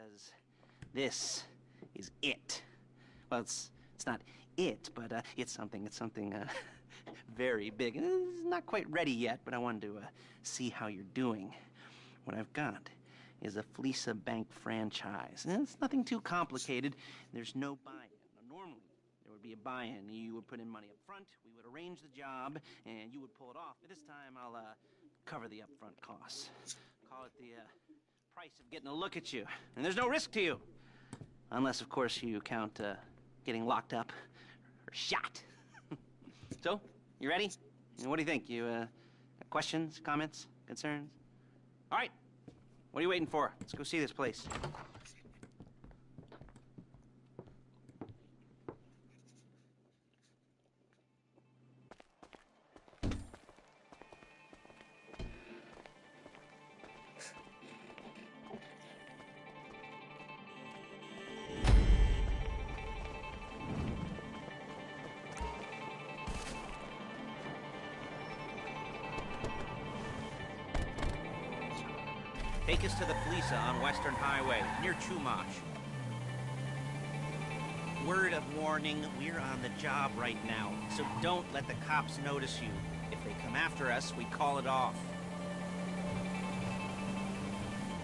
because this is it. Well, it's not it, but it's something very big. It's not quite ready yet, but I wanted to see how you're doing. What I've got is a Fleesa Bank franchise. And it's nothing too complicated. There's no buy-in. Now, normally, there would be a buy-in. You would put in money up front, we would arrange the job, and you would pull it off. But this time, I'll cover the upfront costs. Call it the price of getting a look at you. And there's no risk to you. Unless, of course, you count getting locked up or shot. So, you ready? What do you think? You got questions, comments, concerns? All right. What are you waiting for? Let's go see this place. Take us to the Fleesa on Western Highway, near Chumash. Word of warning, we're on the job right now, so don't let the cops notice you. If they come after us, we call it off.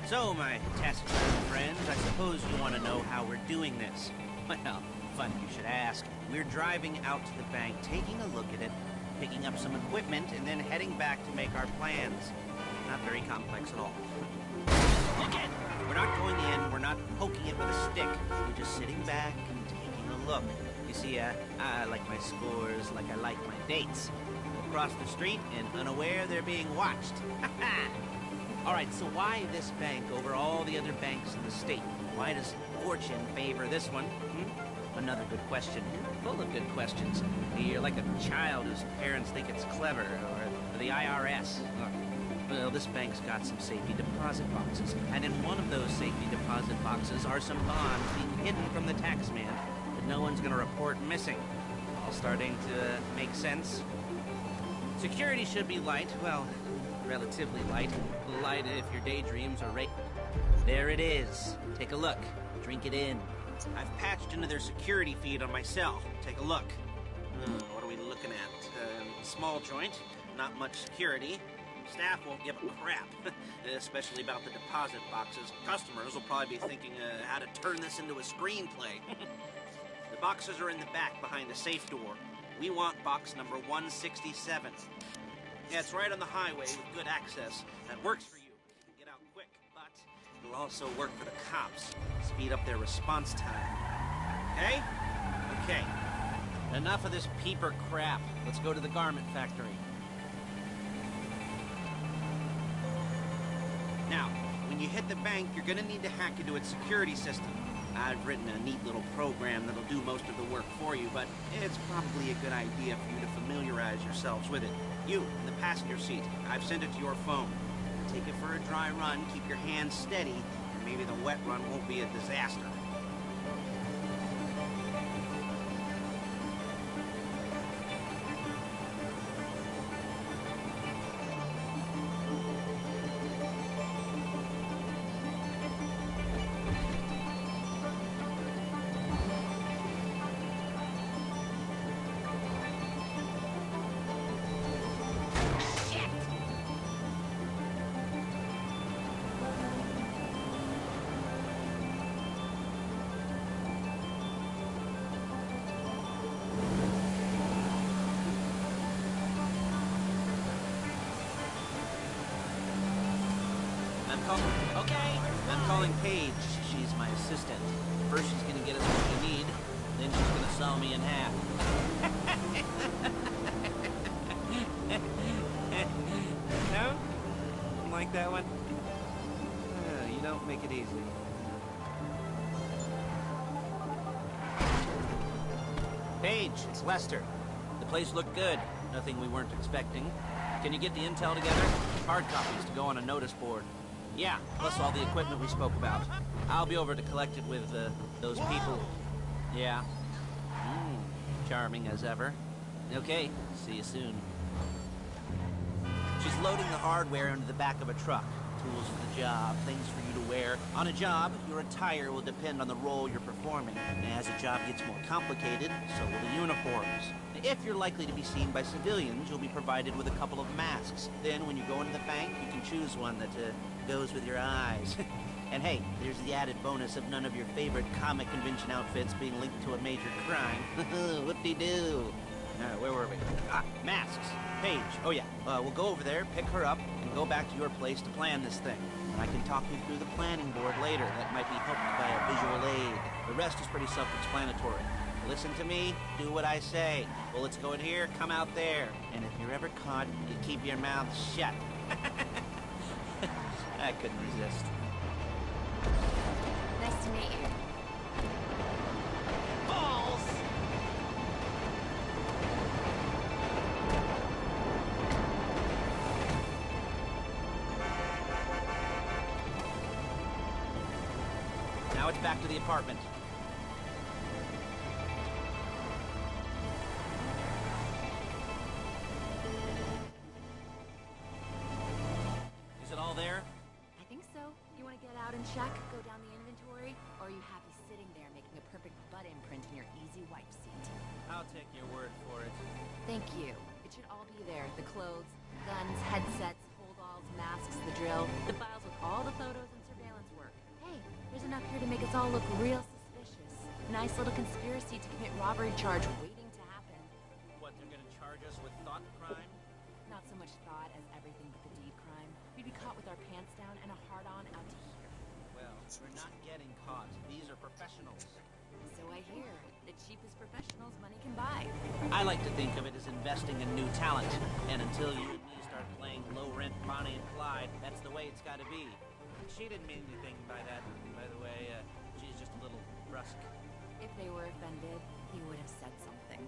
So, my taciturn friends, I suppose you want to know how we're doing this. Well, funny you should ask. We're driving out to the bank, taking a look at it, picking up some equipment, and then heading back to make our plans. Not very complex at all. Look it! We're not going in, we're not poking it with a stick. We're just sitting back and taking a look. You see, I like my scores like I like my dates. Across the street and unaware they're being watched. All right, so why this bank over all the other banks in the state? Why does fortune favor this one? Another good question. You're full of good questions. You're like a child whose parents think it's clever, or the IRS. Look. Well, this bank's got some safety deposit boxes, and in one of those safety deposit boxes are some bonds being hidden from the tax man that no one's gonna report missing. All starting to make sense? Security should be light, well, relatively light. Light if your daydreams are right. There it is. Take a look. Drink it in. I've patched into their security feed on my cell. Take a look. What are we looking at? Small joint, not much security. Staff won't give a crap, especially about the deposit boxes. Customers will probably be thinking how to turn this into a screenplay. The boxes are in the back behind the safe door. We want box number 167. Yeah, it's right on the highway with good access. That works for you. You can get out quick, but it'll also work for the cops. Speed up their response time. Okay? Okay. Enough of this peeper crap. Let's go to the garment factory. Now, when you hit the bank, you're gonna need to hack into its security system. I've written a neat little program that'll do most of the work for you, but it's probably a good idea for you to familiarize yourselves with it. You, in the passenger seat, I've sent it to your phone. Take it for a dry run, keep your hands steady, and maybe the wet run won't be a disaster. I'm calling Paige. She's my assistant. First she's gonna get us what we need, then she's gonna saw me in half. No? You like that one? You don't make it easy. Paige, it's Lester. The place looked good. Nothing we weren't expecting. Can you get the intel together? Hard copies to go on a notice board. Yeah, plus all the equipment we spoke about. I'll be over to collect it with those people. Yeah. Charming as ever. Okay, see you soon. She's loading the hardware into the back of a truck. Tools for the job, things for you to wear, On a job, your attire will depend on the role you're performing. As a job gets more complicated, so will the uniforms. If you're likely to be seen by civilians, you'll be provided with a couple of masks. Then, when you go into the bank, you can choose one that goes with your eyes. And hey, there's the added bonus of none of your favorite comic convention outfits being linked to a major crime. Whoop-de-doo. Where were we? Masks. Paige. Oh yeah, we'll go over there, pick her up, and go back to your place to plan this thing. And I can talk you through the planning board later. That might be helped by a visual aid. The rest is pretty self-explanatory. Listen to me, do what I say. Bullets go in here, come out there. And if you're ever caught, you keep your mouth shut. I couldn't resist. Nice to meet you. Balls! Now it's back to the apartment. Is it all there? I think so. You want to get out and check, go down the inventory, or are you happy sitting there making a perfect butt imprint in your easy wipe seat? I'll take your word for it. Thank you. It should all be there. The clothes, guns, headsets, hold-alls, masks, the drill, the files with all the photos and surveillance work. Hey, there's enough here to make us all look real suspicious. Nice little conspiracy to commit robbery charge waiting to happen. What, they're gonna charge us with thought crime? Not so much thought as everything but the deed crime. We'd be caught with our pants down and a hard-on out to here. Well, we're not getting caught. These are professionals. So I hear. The cheapest professionals money can buy. I like to think of it as investing in new talent. And until you and me start playing low-rent Bonnie and Clyde, that's the way it's gotta be. She didn't mean anything by that, by the way. She's just a little brusque. If they were offended, he would have said something.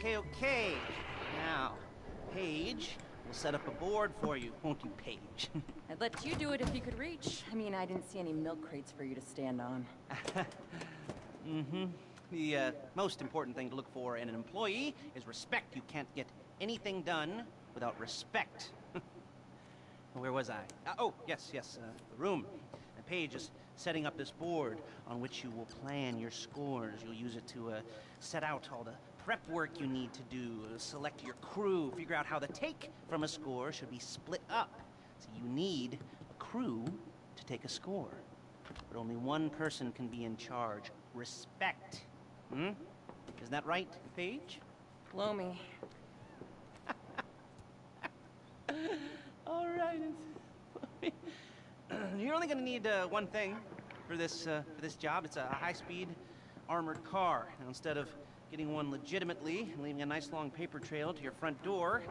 Okay. Now, Paige, we'll set up a board for you, won't you, Paige? I'd let you do it if you could reach. I mean, I didn't see any milk crates for you to stand on. The most important thing to look for in an employee is respect. You can't get anything done without respect. Where was I? Oh, yes, the room. And Paige is setting up this board on which you will plan your scores. You'll use it to set out all the prep work you need to do, select your crew, figure out how the take from a score should be split up. So you need a crew to take a score. But only one person can be in charge. Respect. Isn't that right, Paige? Blow me. All right. You're only gonna need one thing for this job. It's a high-speed armored car. Now, instead of getting one legitimately and leaving a nice long paper trail to your front door,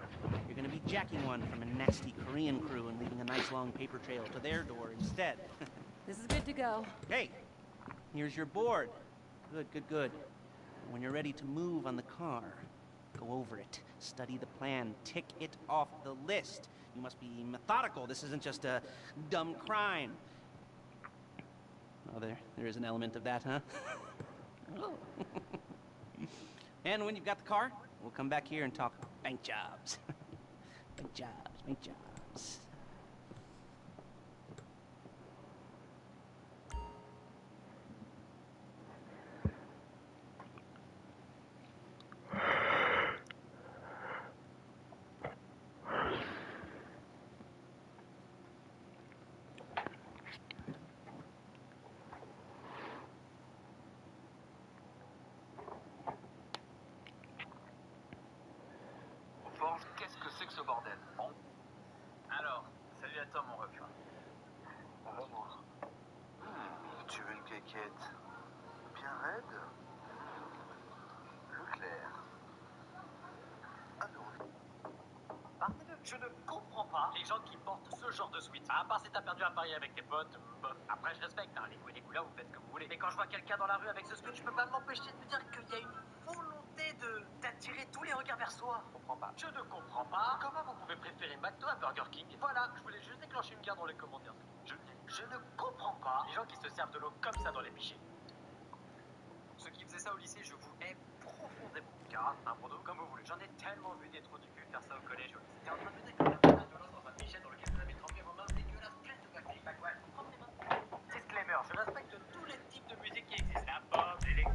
you're gonna be jacking one from a nasty Korean crew and leaving a nice long paper trail to their door instead. This is good to go. Hey, here's your board. Good. When you're ready to move on the car, go over it, study the plan, tick it off the list. You must be methodical. This isn't just a dumb crime. Oh, there is an element of that, huh? Oh. And when you've got the car, we'll come back here and talk bank jobs. Bank jobs. bordel. Bon. Alors, salut à toi mon ref. Mon amour. Tu veux une caquette bien raide? Leclerc. Alors, Je ne comprends pas les gens qui portent ce genre de sweat. À part si t'as perdu un pari avec tes potes, bof. Après je respecte, hein, les goûts et les couleurs, vous faites ce que vous voulez. Mais quand je vois quelqu'un dans la rue avec ce sweat, je peux pas m'empêcher de me dire qu'il y a une volonté d'attirer tous les regards vers soi. Je comprends pas. Je ne comprends pas comment vous pouvez préférer McDo à Burger King. Voilà, je voulais juste déclencher une guerre dans les commentaires. Je ne comprends pas les gens qui se servent de l'eau comme ça dans les pichets. Ceux qui faisaient ça au lycée, je vous hais profondément. Car, un pour deux, comme vous voulez. J'en ai tellement vu des trous du cul faire ça au collège et au lycée. T'es en train de me dire que t'as pas de l'eau dans un pichet dans lequel vous avez trempé vos mains dégueulasses pleines de bactéries. Bah quoi, vous prenez tes mains. Disclaimer, je respecte tous les types de musique qui existent. La pop, l'électro.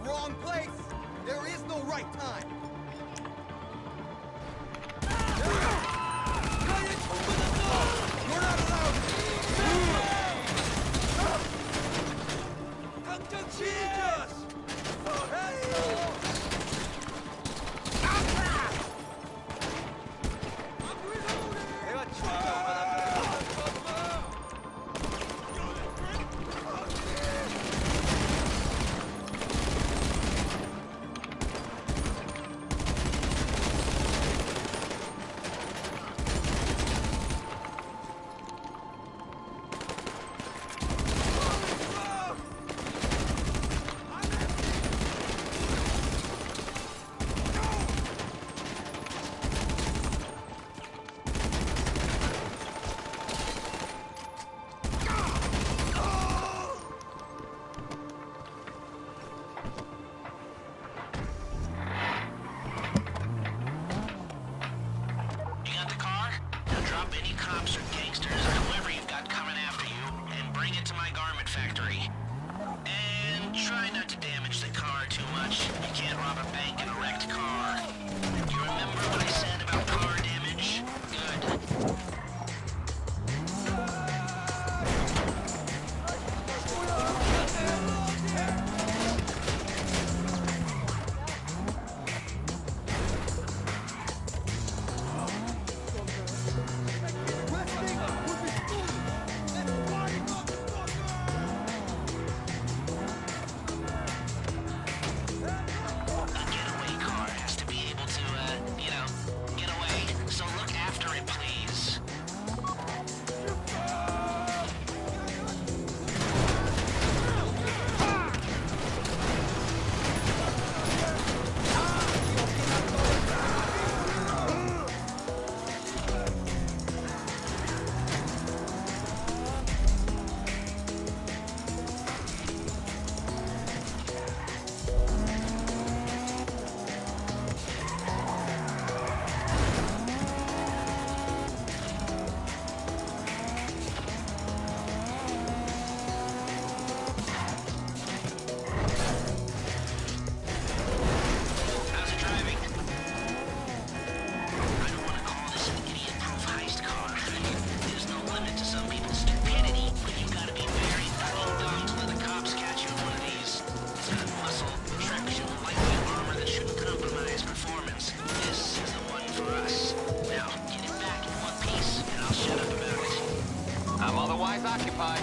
Wrong place! There is no right time! You're not allowed! 당장 Jesus! 내가 Otherwise occupied.